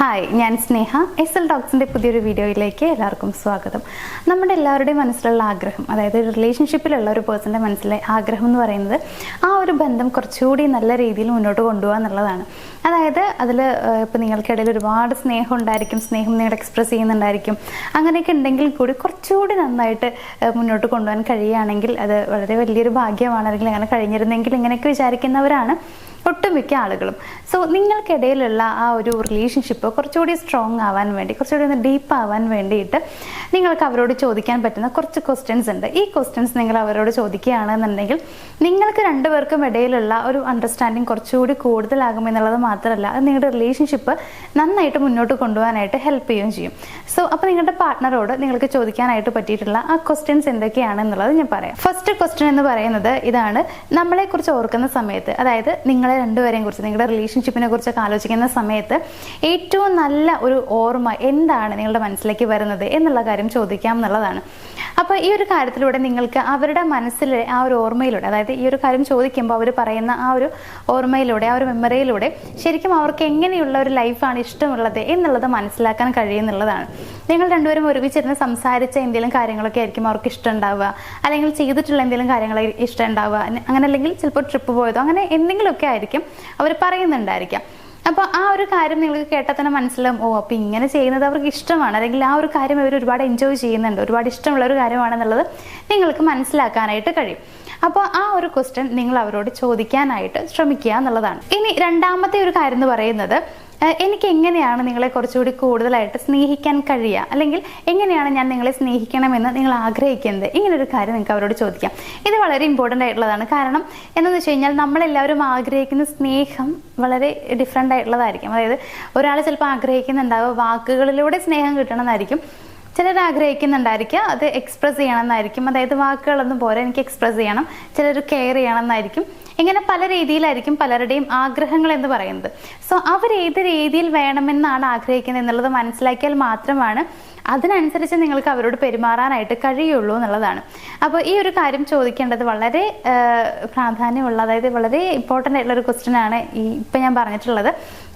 Hi, ഞാൻ സ്നേഹ. SL ടോക്സിൻ്റെ പുതിയൊരു വീഡിയോയിലേക്ക് എല്ലാവർക്കും സ്വാഗതം. നമ്മുടെ എല്ലാവരുടെയും മനസ്സിലുള്ള ആഗ്രഹം, അതായത് റിലേഷൻഷിപ്പിലുള്ള ഒരു പേഴ്സൻ്റെ മനസ്സിലെ ആഗ്രഹം എന്ന് പറയുന്നത് ആ ഒരു ബന്ധം കുറച്ചുകൂടി നല്ല രീതിയിൽ മുന്നോട്ട് കൊണ്ടുപോകുക എന്നുള്ളതാണ്. അതായത് അതിൽ ഇപ്പോൾ നിങ്ങൾക്കിടയിൽ ഒരുപാട് സ്നേഹം ഉണ്ടായിരിക്കും, സ്നേഹം നിങ്ങൾ എക്സ്പ്രസ് ചെയ്യുന്നുണ്ടായിരിക്കും. അങ്ങനെയൊക്കെ ഉണ്ടെങ്കിൽ കൂടി കുറച്ചുകൂടി നന്നായിട്ട് മുന്നോട്ട് കൊണ്ടുപോകാൻ കഴിയുകയാണെങ്കിൽ അത് വളരെ വലിയൊരു ഭാഗ്യമാണ്. അല്ലെങ്കിൽ അങ്ങനെ കഴിഞ്ഞിരുന്നെങ്കിൽ ഇങ്ങനെയൊക്കെ വിചാരിക്കുന്നവരാണ് ഒട്ടുമിക്ക ആളുകളും. സോ നിങ്ങൾക്കിടയിലുള്ള ആ ഒരു റിലേഷൻഷിപ്പ് കുറച്ചുകൂടി സ്ട്രോങ് ആവാൻ വേണ്ടി, കുറച്ചുകൂടി ഒന്ന് ഡീപ്പ് ആവാൻ വേണ്ടിയിട്ട് നിങ്ങൾക്ക് അവരോട് ചോദിക്കാൻ പറ്റുന്ന കുറച്ച് ക്വസ്റ്റ്യൻസ് ഉണ്ട്. ഈ ക്വസ്റ്റ്യൻസ് നിങ്ങൾ അവരോട് ചോദിക്കുകയാണെന്നുണ്ടെങ്കിൽ നിങ്ങൾക്ക് രണ്ടുപേർക്കും ഇടയിലുള്ള ഒരു അണ്ടർസ്റ്റാൻഡിങ് കുറച്ചുകൂടി കൂടുതലാകുമെന്നുള്ളത് മാത്രമല്ല, അത് നിങ്ങളുടെ റിലേഷൻഷിപ്പ് നന്നായിട്ട് മുന്നോട്ട് കൊണ്ടുപോകാനായിട്ട് ഹെൽപ്പ് ചെയ്യുകയും ചെയ്യും. സോ അപ്പോൾ നിങ്ങളുടെ പാർട്ട്ണറോട് നിങ്ങൾക്ക് ചോദിക്കാനായിട്ട് പറ്റിയിട്ടുള്ള ആ ക്വസ്റ്റ്യൻസ് എന്തൊക്കെയാണെന്നുള്ളത് ഞാൻ പറയാം. ഫസ്റ്റ് ക്വസ്റ്റ്യൻ എന്ന് പറയുന്നത് ഇതാണ്: നമ്മളെക്കുറിച്ച് ഓർക്കുന്ന സമയത്ത്, അതായത് നിങ്ങളെ രണ്ടുപേരെയും കുറിച്ച്, നിങ്ങളുടെ റിലേഷൻഷിപ്പിനെ കുറിച്ചൊക്കെ ആലോചിക്കുന്ന സമയത്ത് ഏറ്റവും നല്ല ഒരു ഓർമ്മ എന്താണ് നിങ്ങളുടെ മനസ്സിലേക്ക് വരുന്നത് എന്നുള്ള കാര്യം ചോദിക്കാം എന്നുള്ളതാണ്. അപ്പോൾ ഈ ഒരു കാര്യത്തിലൂടെ നിങ്ങൾക്ക് അവരുടെ മനസ്സിലെ ആ ഒരു ഓർമ്മയിലൂടെ, അതായത് ഈ ഒരു കാര്യം ചോദിക്കുമ്പോൾ അവർ പറയുന്ന ആ ഒരു ഓർമ്മയിലൂടെ, ആ ഒരു മെമ്മറിയിലൂടെ ശരിക്കും അവർക്ക് എങ്ങനെയുള്ള ഒരു ലൈഫാണ് ഇഷ്ടമുള്ളത് എന്നുള്ളത് മനസ്സിലാക്കാൻ കഴിയുന്നുള്ളതാണ്. നിങ്ങൾ രണ്ടുപേരും ഒരുമിച്ചിരുന്ന് സംസാരിച്ച എന്തെങ്കിലും കാര്യങ്ങളൊക്കെ ആയിരിക്കും അവർക്ക് ഇഷ്ടം ഉണ്ടാവുക, അല്ലെങ്കിൽ ചെയ്തിട്ടുള്ള എന്തെങ്കിലും കാര്യങ്ങൾ ഇഷ്ടം ഉണ്ടാവുക, അങ്ങനെ അല്ലെങ്കിൽ ചിലപ്പോൾ ട്രിപ്പ് പോയതോ അങ്ങനെ എന്തെങ്കിലുമൊക്കെ ആയിരിക്കും അവർ പറയുന്നുണ്ടായിരിക്കാം. അപ്പോൾ ആ ഒരു കാര്യം നിങ്ങൾക്ക് കേട്ടാൽ തന്നെ മനസ്സിലാവും, ഓ അപ്പോൾ ഇങ്ങനെ ചെയ്യുന്നത് അവർക്ക് ഇഷ്ടമാണ്, അല്ലെങ്കിൽ ആ ഒരു കാര്യം അവർ ഒരുപാട് എൻജോയ് ചെയ്യുന്നുണ്ട്, ഒരുപാട് ഇഷ്ടമുള്ള ഒരു കാര്യമാണെന്നുള്ളത് നിങ്ങൾക്ക് മനസ്സിലാക്കാനായിട്ട് കഴിയും. അപ്പോൾ ആ ഒരു ക്വസ്റ്റ്യൻ നിങ്ങൾ അവരോട് ചോദിക്കാനായിട്ട് ശ്രമിക്കുക എന്നുള്ളതാണ്. ഇനി രണ്ടാമത്തെ ഒരു കാര്യം എന്ന് പറയുന്നത്, എനിക്ക് എങ്ങനെയാണ് നിങ്ങളെ കുറച്ചുകൂടി കൂടുതലായിട്ട് സ്നേഹിക്കാൻ കഴിയുക, അല്ലെങ്കിൽ എങ്ങനെയാണ് ഞാൻ നിങ്ങളെ സ്നേഹിക്കണമെന്ന് നിങ്ങൾ ആഗ്രഹിക്കുന്നത്, ഇങ്ങനൊരു കാര്യം നിങ്ങൾക്ക് അവരോട് ചോദിക്കാം. ഇത് വളരെ ഇമ്പോർട്ടൻ്റ് ആയിട്ടുള്ളതാണ്. കാരണം എന്താണെന്ന് വെച്ച് കഴിഞ്ഞാൽ നമ്മളെല്ലാവരും ആഗ്രഹിക്കുന്ന സ്നേഹം വളരെ ഡിഫറെൻ്റ് ആയിട്ടുള്ളതായിരിക്കും. അതായത് ഒരാൾ ചിലപ്പോൾ ആഗ്രഹിക്കുന്നുണ്ടാവുക വാക്കുകളിലൂടെ സ്നേഹം കിട്ടണമെന്നായിരിക്കും, ചിലർ ആഗ്രഹിക്കുന്നുണ്ടായിരിക്കുക അത് എക്സ്പ്രസ് ചെയ്യണമെന്നായിരിക്കും. അതായത് വാക്കുകളൊന്നും പോരാ, എനിക്ക് എക്സ്പ്രസ് ചെയ്യണം, ചിലർ കെയർ ചെയ്യണമെന്നായിരിക്കും. ഇങ്ങനെ പല രീതിയിലായിരിക്കും പലരുടെയും ആഗ്രഹങ്ങൾ എന്ന് പറയുന്നത്. സോ അവർ ഏത് രീതിയിൽ വേണമെന്നാണ് ആഗ്രഹിക്കുന്നത് എന്നുള്ളത് മനസ്സിലാക്കിയാൽ മാത്രമാണ് അതിനനുസരിച്ച് നിങ്ങൾക്ക് അവരോട് പെരുമാറാനായിട്ട് കഴിയുള്ളൂ എന്നുള്ളതാണ്. അപ്പോൾ ഈ ഒരു കാര്യം ചോദിക്കേണ്ടത് വളരെ പ്രാധാന്യമുള്ള, അതായത് വളരെ ഇമ്പോർട്ടൻ്റ് ആയിട്ടുള്ള ഒരു ക്വസ്റ്റ്യൻ ആണ് ഇപ്പം ഞാൻ പറഞ്ഞിട്ടുള്ളത്.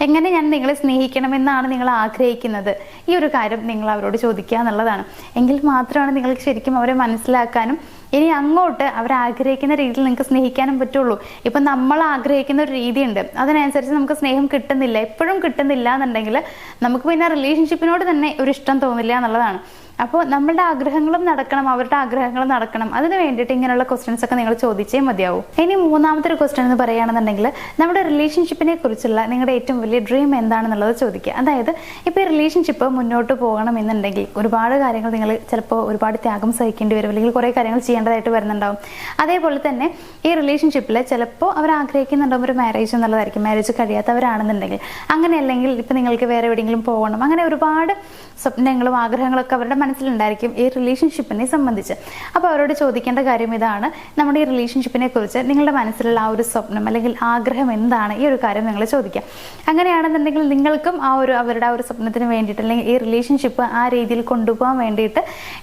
എങ്ങനെ ഞാൻ നിങ്ങളെ സ്നേഹിക്കണമെന്നാണ് നിങ്ങൾ ആഗ്രഹിക്കുന്നത്, ഈ ഒരു കാര്യം നിങ്ങൾ അവരോട് ചോദിക്കുക എന്നുള്ളതാണ്. എങ്കിൽ മാത്രമാണ് നിങ്ങൾക്ക് ശരിക്കും അവരെ മനസ്സിലാക്കാനും ഇനി അങ്ങോട്ട് അവരാഗ്രഹിക്കുന്ന രീതിയിൽ നിങ്ങൾക്ക് സ്നേഹിക്കാനും പറ്റുള്ളൂ. ഇപ്പം നമ്മൾ ആഗ്രഹിക്കുന്ന ഒരു രീതിയുണ്ട്, അതിനനുസരിച്ച് നമുക്ക് സ്നേഹം കിട്ടുന്നില്ല, എപ്പോഴും കിട്ടുന്നില്ല എന്നുണ്ടെങ്കിൽ നമുക്ക് പിന്നെ റിലേഷൻഷിപ്പിനോട് തന്നെ ഒരു ഇഷ്ടം തോന്നില്ല എന്നുള്ളതാണ്. അപ്പോൾ നമ്മളുടെ ആഗ്രഹങ്ങളും നടക്കണം, അവരുടെ ആഗ്രഹങ്ങളും നടക്കണം. അതിന് വേണ്ടിയിട്ട് ഇങ്ങനെയുള്ള ക്വസ്റ്റ്യൻസ് ഒക്കെ നിങ്ങൾ ചോദിച്ചേ മതിയാവും. ഇനി മൂന്നാമത്തെ ഒരു ക്വസ്റ്റ്യൻ എന്ന് പറയുകയാണെന്നുണ്ടെങ്കിൽ, നമ്മുടെ റിലേഷൻഷിപ്പിനെ കുറിച്ചുള്ള നിങ്ങളുടെ ഏറ്റവും വലിയ ഡ്രീം എന്താണെന്നുള്ളത് ചോദിക്കുക. അതായത് ഇപ്പോൾ ഈ റിലേഷൻഷിപ്പ് മുന്നോട്ട് പോകണമെന്നുണ്ടെങ്കിൽ ഒരുപാട് കാര്യങ്ങൾ നിങ്ങൾ ചിലപ്പോൾ ഒരുപാട് ത്യാഗം സഹിക്കേണ്ടി വരും, അല്ലെങ്കിൽ കുറേ കാര്യങ്ങൾ ചെയ്യേണ്ടതായിട്ട് വരുന്നുണ്ടാവും. അതേപോലെ തന്നെ ഈ റിലേഷൻഷിപ്പിൽ ചിലപ്പോൾ അവർ ആഗ്രഹിക്കുന്നുണ്ടാവും ഒരു മാരേജ് എന്നുള്ളതായിരിക്കും, മാരേജ് കഴിയാത്തവരാണെന്നുണ്ടെങ്കിൽ. അങ്ങനെ അല്ലെങ്കിൽ ഇപ്പം നിങ്ങൾക്ക് വേറെ എവിടെയെങ്കിലും പോകണം, അങ്ങനെ ഒരുപാട് സ്വപ്നങ്ങളും ആഗ്രഹങ്ങളൊക്കെ അവരുടെ മനസ്സിലുണ്ടായിരിക്കും ഈ റിലേഷൻഷിപ്പിനെ സംബന്ധിച്ച്. അപ്പോൾ അവരോട് ചോദിക്കേണ്ട കാര്യം ഇതാണ്: നമ്മുടെ ഈ റിലേഷൻഷിപ്പിനെ കുറിച്ച് നിങ്ങളുടെ മനസ്സിലുള്ള ആ ഒരു സ്വപ്നം അല്ലെങ്കിൽ ആഗ്രഹം എന്താണ്, ഈ ഒരു കാര്യം നിങ്ങൾ ചോദിക്കാം. അങ്ങനെയാണെന്നുണ്ടെങ്കിൽ നിങ്ങൾക്കും ആ ഒരു അവരുടെ ആ ഒരു സ്വപ്നത്തിന് വേണ്ടിയിട്ട്, അല്ലെങ്കിൽ ഈ റിലേഷൻഷിപ്പ് ആ രീതിയിൽ കൊണ്ടുപോകാൻ വേണ്ടിയിട്ട്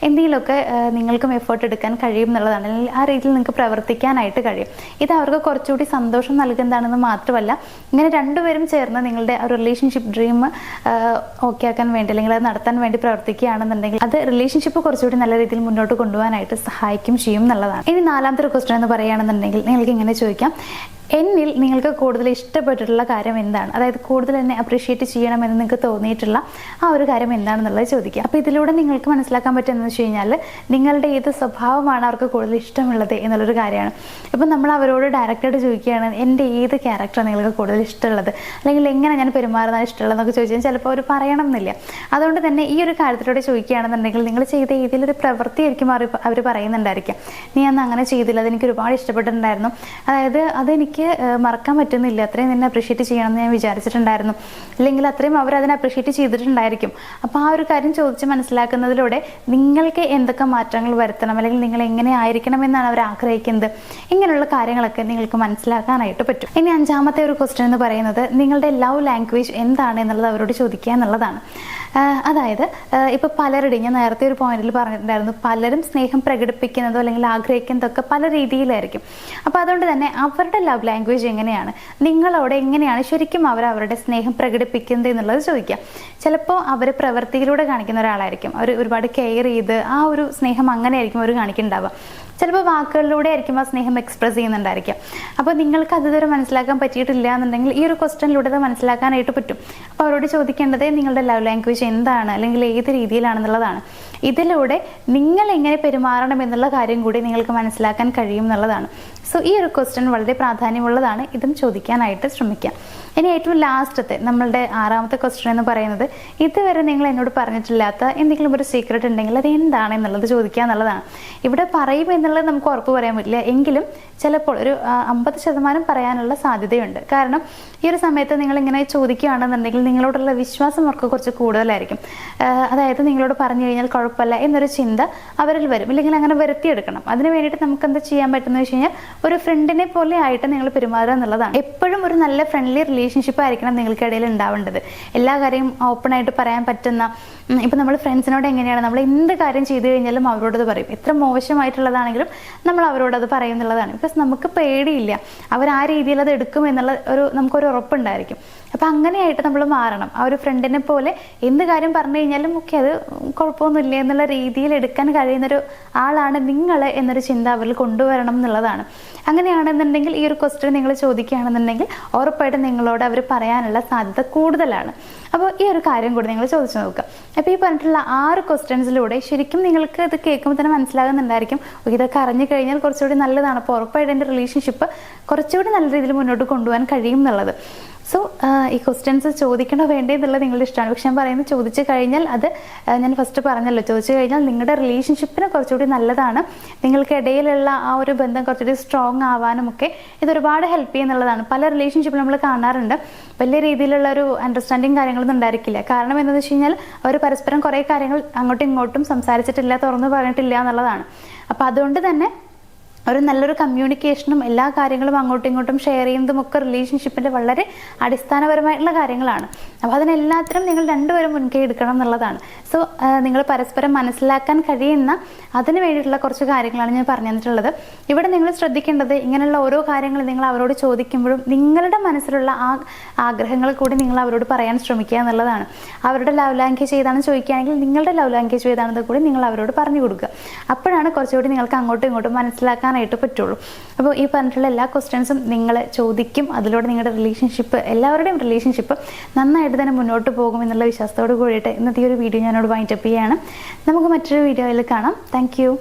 എന്തെങ്കിലുമൊക്കെ നിങ്ങൾക്കും എഫേർട്ട് എടുക്കാൻ കഴിയും എന്നുള്ളതാണ്, അല്ലെങ്കിൽ ആ രീതിയിൽ നിങ്ങൾക്ക് പ്രവർത്തിക്കാനായിട്ട് കഴിയും. ഇത് അവർക്ക് കുറച്ചുകൂടി സന്തോഷം നൽകുന്നതാണെന്ന് മാത്രമല്ല, ഇങ്ങനെ രണ്ടുപേരും ചേർന്ന് നിങ്ങളുടെ ഒരു റിലേഷൻഷിപ്പ് ഡ്രീം ഓക്കെ ആക്കാൻ വേണ്ടി, അല്ലെങ്കിൽ അത് നടത്താൻ വേണ്ടി പ്രവർത്തിക്കുകയാണെന്നുണ്ടെങ്കിൽ അത് റിലേഷൻഷിപ്പ് കുറച്ചുകൂടി നല്ല രീതിയിൽ മുന്നോട്ട് കൊണ്ടുപോകാനായിട്ട് സഹായിക്കും ചെയ്യും എന്നുള്ളതാണ്. ഇനി നാലാമത്തെ ഒരു ക്വസ്റ്റ്യൻ എന്ന് പറയുകയാണെന്നുണ്ടെങ്കിൽ നിങ്ങൾക്ക് ഇങ്ങനെ ചോദിക്കാം: എന്നിൽ നിങ്ങൾക്ക് കൂടുതൽ ഇഷ്ടപ്പെട്ടിട്ടുള്ള കാര്യം എന്താണ്, അതായത് കൂടുതൽ എന്നെ അപ്രീഷിയേറ്റ് ചെയ്യണമെന്ന് നിങ്ങൾക്ക് തോന്നിയിട്ടുള്ള ആ ഒരു കാര്യം എന്താണെന്നുള്ളത് ചോദിക്കുക. അപ്പോൾ ഇതിലൂടെ നിങ്ങൾക്ക് മനസ്സിലാക്കാൻ പറ്റുമെന്ന് വെച്ച് കഴിഞ്ഞാൽ നിങ്ങളുടെ ഏത് സ്വഭാവമാണ് അവർക്ക് കൂടുതൽ ഇഷ്ടമുള്ളത് എന്നുള്ളൊരു കാര്യമാണ്. ഇപ്പം നമ്മൾ അവരോട് ഡയറക്റ്റായിട്ട് ചോദിക്കുകയാണ്, എൻ്റെ ഏത് ക്യാരക്ടറാണ് നിങ്ങൾക്ക് കൂടുതൽ ഇഷ്ടമുള്ളത്, അല്ലെങ്കിൽ എങ്ങനെ ഞാൻ പെരുമാറുന്നതാണ് ഇഷ്ടമുള്ളതെന്നൊക്കെ ചോദിച്ചാൽ ചിലപ്പോൾ അവർ പറയണം എന്നില്ല. അതുകൊണ്ട് തന്നെ ഈ ഒരു കാര്യത്തിലൂടെ ചോദിക്കുകയാണെന്നുണ്ടെങ്കിൽ നിങ്ങൾ ചെയ്ത ഏതെങ്കിലും ഒരു പ്രവൃത്തിയായിരിക്കും അവർ പറയുന്നുണ്ടായിരിക്കാം. നീ അന്ന് അങ്ങനെ ചെയ്തില്ല, അതെനിക്ക് ഒരുപാട് ഇഷ്ടപ്പെട്ടിട്ടുണ്ടായിരുന്നു, അതായത് അതെനിക്ക് മറക്കാൻ പറ്റുന്നില്ല, അത്രയും നിന്നെ അപ്രീഷിയേറ്റ് ചെയ്യണമെന്ന് ഞാൻ വിചാരിച്ചിട്ടുണ്ടായിരുന്നു, അല്ലെങ്കിൽ അത്രയും അവരതിനെ അപ്രീഷിയേറ്റ് ചെയ്തിട്ടുണ്ടായിരിക്കും. അപ്പോൾ ആ ഒരു കാര്യം ചോദിച്ച് മനസ്സിലാക്കുന്നതിലൂടെ നിങ്ങൾക്ക് എന്തൊക്കെ മാറ്റങ്ങൾ വരുത്തണം, അല്ലെങ്കിൽ നിങ്ങൾ എങ്ങനെ ആയിരിക്കണം എന്നാണ് അവർ ആഗ്രഹിക്കുന്നത്, ഇങ്ങനെയുള്ള കാര്യങ്ങളൊക്കെ നിങ്ങൾക്ക് മനസ്സിലാക്കാനായിട്ട് പറ്റും. ഇനി അഞ്ചാമത്തെ ഒരു ക്വസ്റ്റ്യൻ എന്ന് പറയുന്നത് നിങ്ങളുടെ ലവ് ലാംഗ്വേജ് എന്താണ് എന്നുള്ളത് അവരോട് ചോദിക്കുക എന്നുള്ളതാണ്. അതായത് ഇപ്പോൾ പലരുടെയും ഞാൻ നേരത്തെ ഒരു പോയിന്റിൽ പറഞ്ഞിട്ടുണ്ടായിരുന്നു, പലരും സ്നേഹം പ്രകടിപ്പിക്കുന്നതോ അല്ലെങ്കിൽ ആഗ്രഹിക്കുന്നതൊക്കെ പല രീതിയിലായിരിക്കും. അപ്പോൾ അതുകൊണ്ട് തന്നെ അവരുടെ ലവ് ലാംഗ്വേജ് എങ്ങനെയാണ്, നിങ്ങളോട് എങ്ങനെയാണ് ശരിക്കും അവരുടെ സ്നേഹം പ്രകടിപ്പിക്കുന്നത് എന്നുള്ളത് ചോദിക്കാം. ചിലപ്പോൾ അവർ പ്രവൃത്തിയിലൂടെ കാണിക്കുന്ന ഒരാളായിരിക്കും, അവർ ഒരുപാട് കെയർ ചെയ്ത് ആ ഒരു സ്നേഹം അങ്ങനെ ആയിരിക്കും അവർ കാണിക്കുന്നുണ്ടാവുക. ചിലപ്പോൾ വാക്കുകളിലൂടെ ആയിരിക്കും ആ സ്നേഹം എക്സ്പ്രസ് ചെയ്യുന്നുണ്ടായിരിക്കും. അപ്പോൾ നിങ്ങൾക്ക് അതുവരെ മനസ്സിലാക്കാൻ പറ്റിയിട്ടില്ല എന്നുണ്ടെങ്കിൽ ഈ ഒരു ക്വസ്റ്റ്യനിലൂടെ അത് മനസ്സിലാക്കാനായിട്ട് പറ്റും. അപ്പോൾ അവരോട് ചോദിക്കേണ്ടത് നിങ്ങളുടെ ലവ് ലാംഗ്വേജ് എന്താണ് അല്ലെങ്കിൽ ഏത് രീതിയിലാണെന്നുള്ളതാണ്. ഇതിലൂടെ നിങ്ങൾ എങ്ങനെ പെരുമാറണം എന്നുള്ള കാര്യം കൂടി നിങ്ങൾക്ക് മനസ്സിലാക്കാൻ കഴിയും എന്നുള്ളതാണ്. സോ ഈ ഒരു ക്വസ്റ്റ്യൻ വളരെ പ്രാധാന്യമുള്ളതാണ്, ഇതും ചോദിക്കാനായിട്ട് ശ്രമിക്കാം. ഇനി ഏറ്റവും ലാസ്റ്റത്തെ നമ്മളുടെ 6ാമത്തെ ക്വസ്റ്റ്യൻ എന്ന് പറയുന്നത്, ഇതുവരെ നിങ്ങൾ എന്നോട് പറഞ്ഞിട്ടില്ലാത്ത എന്തെങ്കിലും ഒരു സീക്രട്ട് ഉണ്ടെങ്കിൽ അത് എന്താണ് എന്നുള്ളത് ചോദിക്കുക എന്നുള്ളതാണ്. ഇവിടെ പറയും എന്നുള്ളത് നമുക്ക് ഉറപ്പ് പറയാൻ പറ്റില്ല, എങ്കിലും ചിലപ്പോൾ ഒരു 50% പറയാനുള്ള സാധ്യതയുണ്ട്. കാരണം ഈ ഒരു സമയത്ത് നിങ്ങളിങ്ങനെ ചോദിക്കുകയാണെന്നുണ്ടെങ്കിൽ നിങ്ങളോടുള്ള വിശ്വാസം അവർക്ക് കുറച്ച് കൂടുതലായിരിക്കും. അതായത് നിങ്ങളോട് പറഞ്ഞു കഴിഞ്ഞാൽ കുഴപ്പമില്ല എന്നൊരു ചിന്ത അവരിൽ വരും, ഇല്ലെങ്കിൽ അങ്ങനെ വരുത്തിയെടുക്കണം. അതിന് വേണ്ടിയിട്ട് നമുക്ക് എന്താ ചെയ്യാൻ പറ്റുന്നത് വെച്ച് കഴിഞ്ഞാൽ ഒരു ഫ്രണ്ടിനെ പോലെ ആയിട്ട് നിങ്ങൾ പെരുമാറുക എന്നുള്ളതാണ്. എപ്പോഴും ഒരു നല്ല ഫ്രണ്ട്ലി റിലേഷൻഷിപ്പ് ആയിരിക്കണം നിങ്ങൾക്കിടയിൽ ഉണ്ടാവേണ്ടത്. എല്ലാ കാര്യവും ഓപ്പൺ ആയിട്ട് പറയാൻ പറ്റുന്ന, ഇപ്പം നമ്മൾ ഫ്രണ്ട്സിനോട് എങ്ങനെയാണ് നമ്മൾ എന്ത് കാര്യം ചെയ്തു കഴിഞ്ഞാലും അവരോടത് പറയും. എത്ര മോശമായിട്ടുള്ളതാണെങ്കിലും നമ്മൾ അവരോടത് പറയും എന്നുള്ളതാണ്. ബിക്കോസ് നമുക്ക് പേടിയില്ല അവർ ആ രീതിയിൽ അത് എടുക്കും എന്നുള്ള നമുക്കൊരു ഉറപ്പുണ്ടായിരിക്കും. അപ്പം അങ്ങനെയായിട്ട് നമ്മൾ മാറണം. ആ ഒരു ഫ്രണ്ടിനെ പോലെ എന്ത് കാര്യം പറഞ്ഞു കഴിഞ്ഞാലും ഒക്കെ അത് കുഴപ്പമൊന്നുമില്ല എന്നുള്ള രീതിയിൽ എടുക്കാൻ കഴിയുന്നൊരു ആളാണ് നിങ്ങൾ എന്നൊരു ചിന്ത അവരിൽ കൊണ്ടുവരണം എന്നുള്ളതാണ്. അങ്ങനെയാണെന്നുണ്ടെങ്കിൽ ഈ ഒരു ക്വസ്റ്റ്യൻ നിങ്ങൾ ചോദിക്കുകയാണെന്നുണ്ടെങ്കിൽ ഉറപ്പായിട്ടും നിങ്ങളോട് അവർ പറയാനുള്ള സാധ്യത കൂടുതലാണ്. അപ്പോൾ ഈ ഒരു കാര്യം കൂടി നിങ്ങൾ ചോദിച്ചു നോക്കുക. അപ്പോൾ ഈ പറഞ്ഞിട്ടുള്ള 6 ക്വസ്റ്റ്യൻസിലൂടെ ശരിക്കും നിങ്ങൾക്ക് ഇത് കേൾക്കുമ്പോൾ തന്നെ മനസ്സിലാകുന്നുണ്ടായിരിക്കും, ഇതൊക്കെ അറിഞ്ഞു കഴിഞ്ഞാൽ കുറച്ചുകൂടി നല്ലതാണ്, അപ്പോൾ ഉറപ്പായിട്ട് എൻ്റെ റിലേഷൻഷിപ്പ് കുറച്ചുകൂടി നല്ല രീതിയിൽ മുന്നോട്ട് കൊണ്ടുപോകാൻ കഴിയും എന്നുള്ളത്. സോ ഈ ക്വസ്റ്റ്യൻസ് ചോദിക്കണോ വേണ്ടേ എന്നുള്ളത് നിങ്ങളുടെ ഇഷ്ടമാണ്. പക്ഷെ ഞാൻ പറയുന്നത് ചോദിച്ചു കഴിഞ്ഞാൽ അത് ഞാൻ ഫസ്റ്റ് പറഞ്ഞല്ലോ, ചോദിച്ചു കഴിഞ്ഞാൽ നിങ്ങളുടെ റിലേഷൻഷിപ്പിന് കുറച്ചുകൂടി നല്ലതാണ്. നിങ്ങൾക്ക് ഇടയിലുള്ള ആ ഒരു ബന്ധം കുറച്ചുകൂടി സ്ട്രോങ് ആവാനും ഒക്കെ ഇതൊരുപാട് ഹെൽപ്പ് ചെയ്യുന്നുള്ളതാണ്. പല റിലേഷൻഷിപ്പിൽ നമ്മൾ കാണാറുണ്ട് വലിയ രീതിയിലുള്ള ഒരു അണ്ടർസ്റ്റാൻഡിങ് കാര്യങ്ങളൊന്നും ഉണ്ടായിരിക്കില്ല. കാരണം എന്താണെന്ന് വെച്ച് കഴിഞ്ഞാൽ അവർ പരസ്പരം കുറേ കാര്യങ്ങൾ അങ്ങോട്ടും ഇങ്ങോട്ടും സംസാരിച്ചിട്ടില്ല, തുറന്നു പറഞ്ഞിട്ടില്ല എന്നുള്ളതാണ്. അപ്പോൾ അതുകൊണ്ട് തന്നെ ഒരു നല്ലൊരു കമ്മ്യൂണിക്കേഷനും എല്ലാ കാര്യങ്ങളും അങ്ങോട്ടും ഇങ്ങോട്ടും ഷെയർ ചെയ്യുന്നതും ഒക്കെ റിലേഷൻഷിപ്പിൻ്റെ വളരെ അടിസ്ഥാനപരമായിട്ടുള്ള കാര്യങ്ങളാണ്. അപ്പോൾ അതിനെല്ലാത്തിനും നിങ്ങൾ രണ്ടുപേരും മുൻകൈ എടുക്കണം എന്നുള്ളതാണ്. സോ നിങ്ങൾ പരസ്പരം മനസ്സിലാക്കാൻ കഴിയുന്ന അതിന് വേണ്ടിയിട്ടുള്ള കുറച്ച് കാര്യങ്ങളാണ് ഞാൻ പറഞ്ഞു തന്നിട്ടുള്ളത്. ഇവിടെ നിങ്ങൾ ശ്രദ്ധിക്കേണ്ടത് ഇങ്ങനെയുള്ള ഓരോ കാര്യങ്ങൾ നിങ്ങൾ അവരോട് ചോദിക്കുമ്പോഴും നിങ്ങളുടെ മനസ്സിലുള്ള ആ ആഗ്രഹങ്ങൾ കൂടി നിങ്ങൾ അവരോട് പറയാൻ ശ്രമിക്കുക എന്നുള്ളതാണ്. അവരുടെ ലവ് ലാംഗ്വേജ് ഏതാണെന്ന് ചോദിക്കുകയാണെങ്കിൽ നിങ്ങളുടെ ലവ് ലാംഗ്വേജ് ഏതാണെന്ന് കൂടി നിങ്ങൾ അവരോട് പറഞ്ഞു കൊടുക്കുക. അപ്പോഴാണ് കുറച്ചുകൂടി നിങ്ങൾക്ക് അങ്ങോട്ടും ഇങ്ങോട്ടും മനസ്സിലാക്കാൻ പറ്റുള്ളൂ. അപ്പോൾ ഈ പറഞ്ഞിട്ടുള്ള എല്ലാ ക്വസ്റ്റ്യൻസും നിങ്ങൾ ചോദിക്കും, അതിലൂടെ നിങ്ങളുടെ റിലേഷൻഷിപ്പ്, എല്ലാവരുടെയും റിലേഷൻഷിപ്പ് നന്നായിട്ട് തന്നെ മുന്നോട്ട് പോകും എന്നുള്ള വിശ്വാസത്തോട് കൂടിയിട്ട് ഇന്നത്തെ ഈ ഒരു വീഡിയോ ഞാനോട് വൈൻഡപ്പ് ചെയ്യാണ്. നമുക്ക് മറ്റൊരു വീഡിയോയിൽ കാണാം. Thank you.